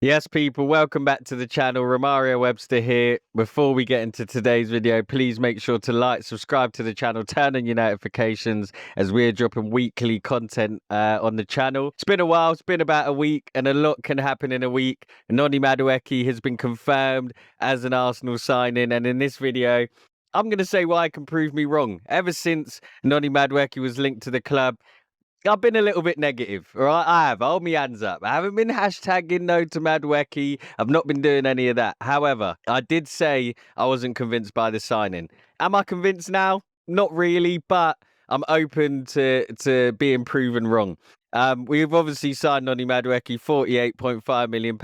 Yes, people, welcome back to the channel. Romario Webster here. Before we get into today's video, please make sure to like, subscribe to the channel, turn on your notifications as we're dropping weekly content on the channel. It's been a while, it's been about a week, and a lot can happen in a week. Noni Madueke has been confirmed as an Arsenal signing, and in this video, I'm going to say why I can prove me wrong. Ever since Noni Madueke was linked to the club, I've been a little bit negative, all right? I have. I'll hold my hands up. I haven't been hashtagging no to Madueke. I've not been doing any of that. However, I did say I wasn't convinced by the signing. Am I convinced now? Not really, but I'm open to being proven wrong. We've obviously signed Noni Madueke, £48.5 million.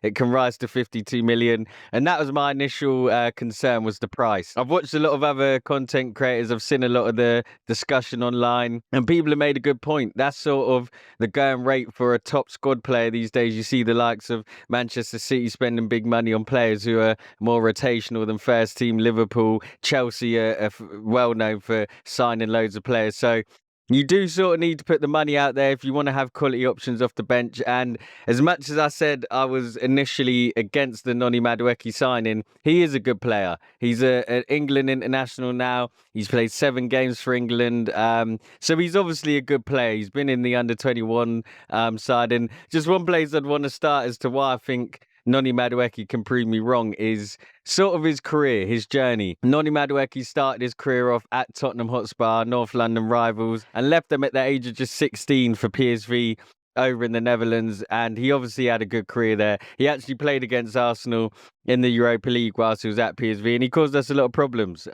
It can rise to 52 million. And that was my initial concern, was the price. I've watched a lot of other content creators. I've seen a lot of the discussion online, and people have made a good point. That's sort of the going rate for a top squad player these days. You see the likes of Manchester City spending big money on players who are more rotational than first team. Liverpool, Chelsea are well known for signing loads of players. So you do sort of need to put the money out there if you want to have quality options off the bench. And as much as I said I was initially against the Noni Madueke signing, he is a good player. He's an England international now. He's played 7 games for England. So he's obviously a good player. He's been in the under-21 side. And just one place I'd want to start as to why I think Noni Madueke can prove me wrong is sort of his career, his journey. Noni Madueke started his career off at Tottenham Hotspur, North London rivals, and left them at the age of just 16 for PSV over in the Netherlands, and he obviously had a good career there. He actually played against Arsenal in the Europa League whilst he was at PSV, and he caused us a lot of problems.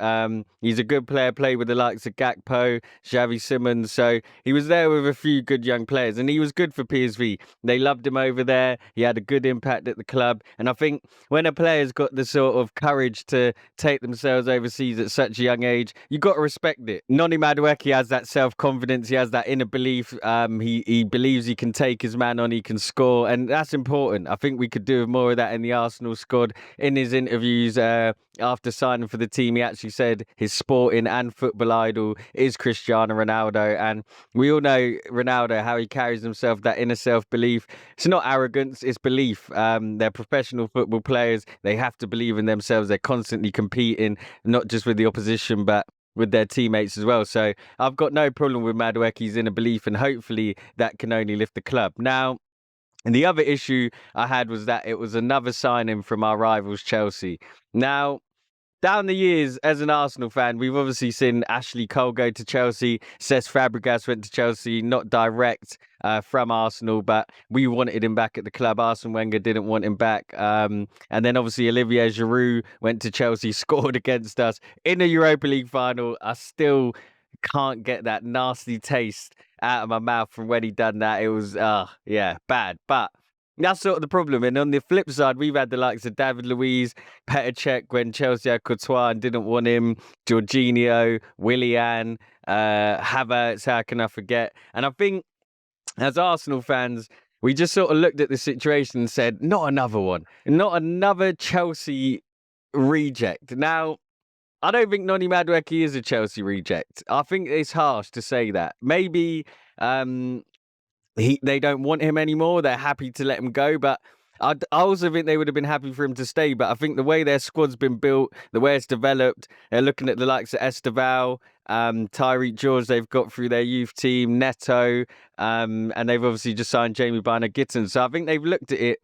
He's a good player, played with the likes of Gakpo, Xavi Simons, so he was there with a few good young players, and he was good for PSV. They loved him over there. He had a good impact at the club, and I think when a player's got the sort of courage to take themselves overseas at such a young age, you got to respect it. Noni Madueke has that self-confidence. He has that inner belief. He believes he can take his man on, he can score, and that's important. I think we could do more of that in the Arsenal squad. In his interviews after signing for the team, he actually said his sporting and football idol is Cristiano Ronaldo, and we all know Ronaldo, how he carries himself, that inner self-belief. It's not arrogance, it's belief. They're professional football players. They have to believe in themselves. They're constantly competing, not just with the opposition, but with their teammates as well. So I've got no problem with Madueke's inner belief, and hopefully that can only lift the club. Now, and the other issue I had was that it was another signing from our rivals, Chelsea. Now, down the years, as an Arsenal fan, we've obviously seen Ashley Cole go to Chelsea. Cesc Fabregas went to Chelsea, not direct from Arsenal, but we wanted him back at the club. Arsene Wenger didn't want him back. And then obviously Olivier Giroud went to Chelsea, scored against us in the Europa League final. I still can't get that nasty taste out of my mouth from when he done that. It was, yeah, bad. But that's sort of the problem. And on the flip side, we've had the likes of David Luiz, Petr Cech when Chelsea had Courtois and didn't want him, Jorginho, Willian, Havertz, how can I forget? And I think as Arsenal fans, we just sort of looked at the situation and said, not another one, not another Chelsea reject. Now, I don't think Noni Madueke is a Chelsea reject. I think it's harsh to say that. Maybe they don't want him anymore. They're happy to let him go, but I also think they would have been happy for him to stay. But I think the way their squad's been built, the way it's developed, they're looking at the likes of Esteval, Tyreek George they've got through their youth team, Neto, and they've obviously just signed Jamie Byner-Gitton. So I think they've looked at it,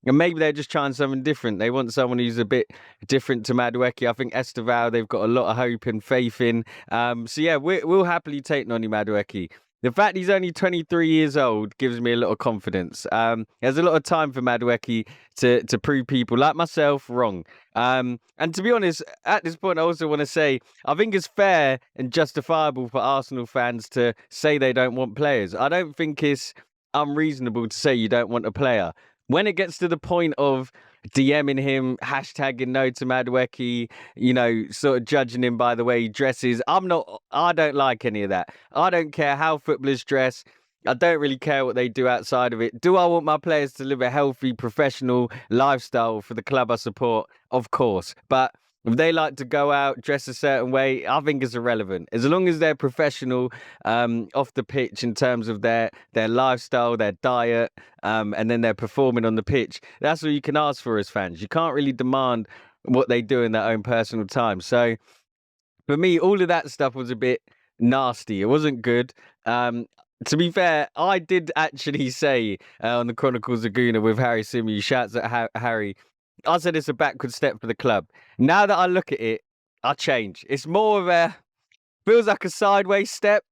and maybe they're just trying something different. They want someone who's a bit different to Madueke. I think Esteval, they've got a lot of hope and faith in. So yeah, we'll happily take Noni Madueke. The fact he's only 23 years old gives me a lot of confidence. There's a lot of time for Madueke to prove people like myself wrong. And to be honest, at this point, I also want to say, I think it's fair and justifiable for Arsenal fans to say they don't want players. I don't think it's unreasonable to say you don't want a player. When it gets to the point of DMing him, hashtagging no to Madueke, sort of judging him by the way he dresses, I don't like any of that. I don't care how footballers dress. I don't really care what they do outside of it. Do I want my players to live a healthy, professional lifestyle for the club I support? Of course. But If they like to go out, dress a certain way, I think it's irrelevant. As long as they're professional off the pitch in terms of their lifestyle, their diet, and then they're performing on the pitch, that's all you can ask for as fans. You can't really demand what they do in their own personal time. So for me, all of that stuff was a bit nasty. It wasn't good. To be fair, I did actually say on the Chronicles of Guna with Harry Simu, shouts at Harry, I said it's a backward step for the club. Now that I look at it, I change. It's more of a feels like a sideways step.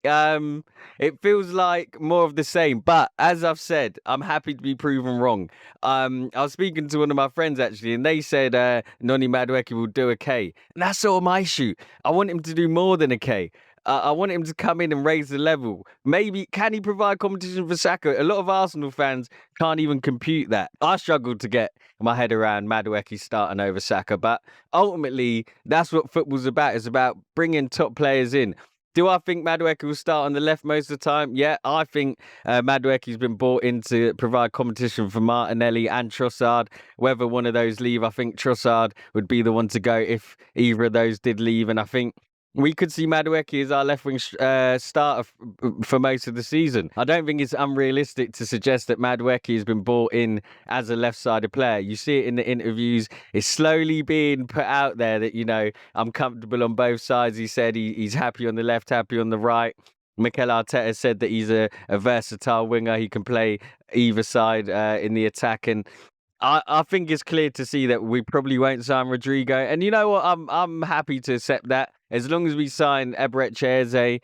Um, it feels like more of the same. But as I've said, I'm happy to be proven wrong. I was speaking to one of my friends actually, and they said Noni Madueke will do a K, and that's sort of my issue. I want him to do more than a K. I want him to come in and raise the level. Maybe can he provide competition for Saka? A lot of Arsenal fans can't even compute that. I struggled to get my head around Madueke starting over Saka, but ultimately that's what football's about. It's about bringing top players in. Do I think Madueke will start on the left most of the time? Yeah, I think Madueke's been brought in to provide competition for Martinelli and Trossard. Whether one of those leave, I think Trossard would be the one to go if either of those did leave. And I think we could see Madueke as our left wing starter for most of the season. I don't think it's unrealistic to suggest that Madueke has been brought in as a left-sided player. You see it in the interviews. It's slowly being put out there that, you know, I'm comfortable on both sides. He said he's happy on the left, happy on the right. Mikel Arteta said that he's a versatile winger. He can play either side in the attack. And I think it's clear to see that we probably won't sign Rodrigo. And you know what? I'm happy to accept that. As long as we sign Eberechi,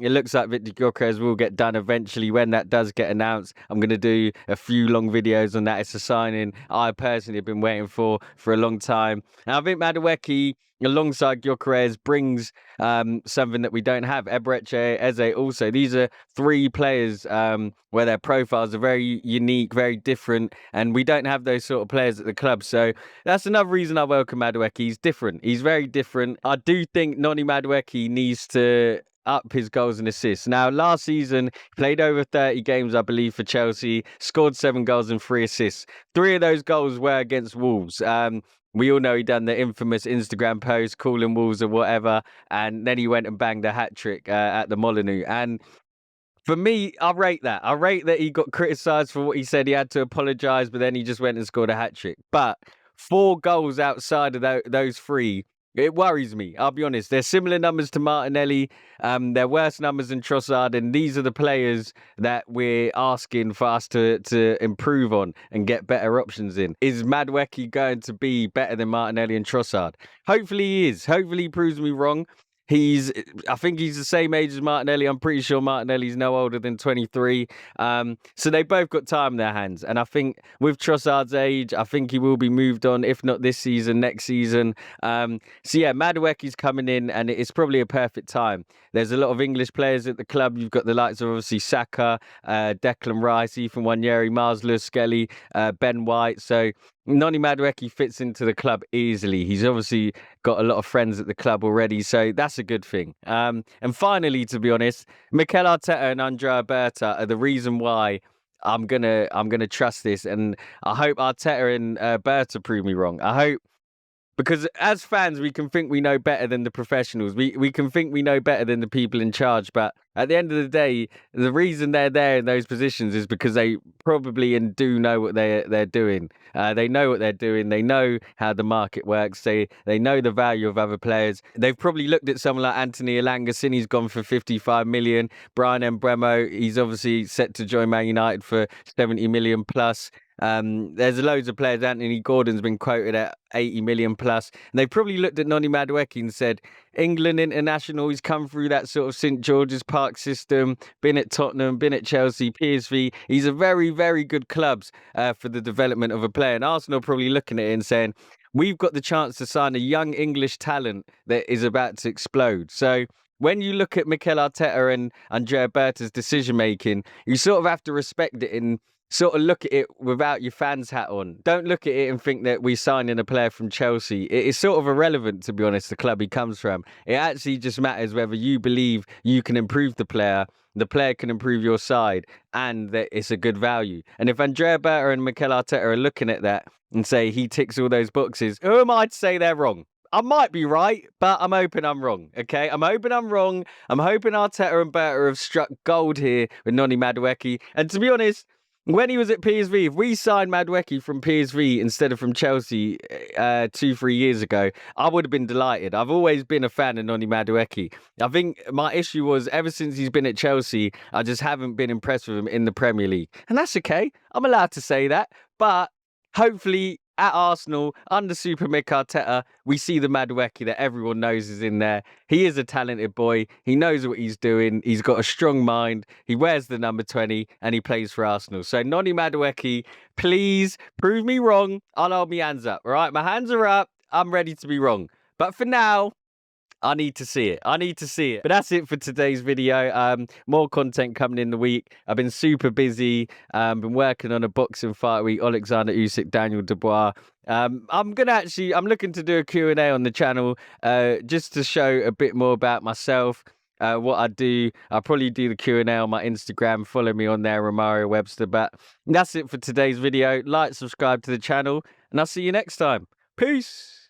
it looks like Victor Gyökeres will get done eventually. When that does get announced, I'm going to do a few long videos on that. It's a signing I personally have been waiting for a long time. And I think Madueke, alongside Gyökeres, brings something that we don't have. Eberechi, Eze also. These are three players where their profiles are very unique, very different, and we don't have those sort of players at the club. So that's another reason I welcome Madueke. He's different. He's very different. I do think Noni Madueke needs to up his goals and assists. Now, last season, played over 30 games, I believe, for Chelsea, scored 7 goals and 3 assists. 3 of those goals were against Wolves. We all know he done the infamous Instagram post, calling Wolves or whatever, and then he went and banged a hat-trick at the Molineux. And for me, I rate that. I rate that he got criticised for what he said. He had to apologise, but then he just went and scored a hat-trick. But 4 goals outside of those 3, it worries me. I'll be honest. They're similar numbers to Martinelli. They're worse numbers than Trossard. And these are the players that we're asking for us to improve on and get better options in. Is Madueke going to be better than Martinelli and Trossard? Hopefully he is. Hopefully he proves me wrong. I think he's the same age as Martinelli. I'm pretty sure Martinelli's no older than 23. So they both got time in their hands. And I think with Trossard's age, I think he will be moved on, if not this season, next season. So yeah, Madueke's coming in and it's probably a perfect time. There's a lot of English players at the club. You've got the likes of obviously Saka, Declan Rice, Ethan Nwaneri, Miles Lewis-Skelly, Ben White. So Noni Madueke fits into the club easily. He's obviously got a lot of friends at the club already, so that's a good thing. And finally, to be honest, Mikel Arteta and Andrea Berta are the reason why I'm gonna trust this, and I hope Arteta and Berta prove me wrong. I hope. Because as fans, we can think we know better than the professionals. We can think we know better than the people in charge. But at the end of the day, the reason they're there in those positions is because they probably and do know what they're doing. They know what they're doing. They know how the market works. They know the value of other players. They've probably looked at someone like Anthony Elanga. He's gone for 55 million. Brian Mbeumo, he's obviously set to join Man United for 70 million plus. There's loads of players. Anthony Gordon's been quoted at 80 million plus. And they probably looked at Noni Madueke and said, England international, he's come through that sort of St George's Park system, been at Tottenham, been at Chelsea, PSV. He's a very, very good clubs for the development of a player. And Arsenal probably looking at it and saying, we've got the chance to sign a young English talent that is about to explode. So when you look at Mikel Arteta and Andrea Berta's decision making, you sort of have to respect it in sort of look at it without your fans hat on. Don't look at it and think that we signed in a player from Chelsea. It is sort of irrelevant, to be honest, the club he comes from. It actually just matters whether you believe you can improve the player can improve your side, and that it's a good value. And if Andrea Berta and Mikel Arteta are looking at that and say he ticks all those boxes, who am I to say they're wrong? I might be right, but I'm hoping I'm wrong, okay? I'm hoping I'm wrong. I'm hoping Arteta and Berta have struck gold here with Noni Madueke. And to be honest, when he was at PSV, if we signed Madueke from PSV instead of from Chelsea 2-3 years ago, I would have been delighted. I've always been a fan of Noni Madueke. I think my issue was ever since he's been at Chelsea, I just haven't been impressed with him in the Premier League. And that's okay. I'm allowed to say that. But hopefully at Arsenal, under Super Mikel Arteta, we see the Madueke that everyone knows is in there. He is a talented boy. He knows what he's doing. He's got a strong mind. He wears the number 20 and he plays for Arsenal. So Noni Madueke, please prove me wrong. I'll hold my hands up, all right? My hands are up. I'm ready to be wrong. But for now, I need to see it. I need to see it. But that's it for today's video. More content coming in the week. I've been super busy. Been working on a boxing fight week. Alexander Usyk, Daniel Dubois. I'm looking to do a Q&A on the channel just to show a bit more about myself. What I do. I'll probably do the Q&A on my Instagram. Follow me on there, Romario Webster. But that's it for today's video. Like, subscribe to the channel, and I'll see you next time. Peace.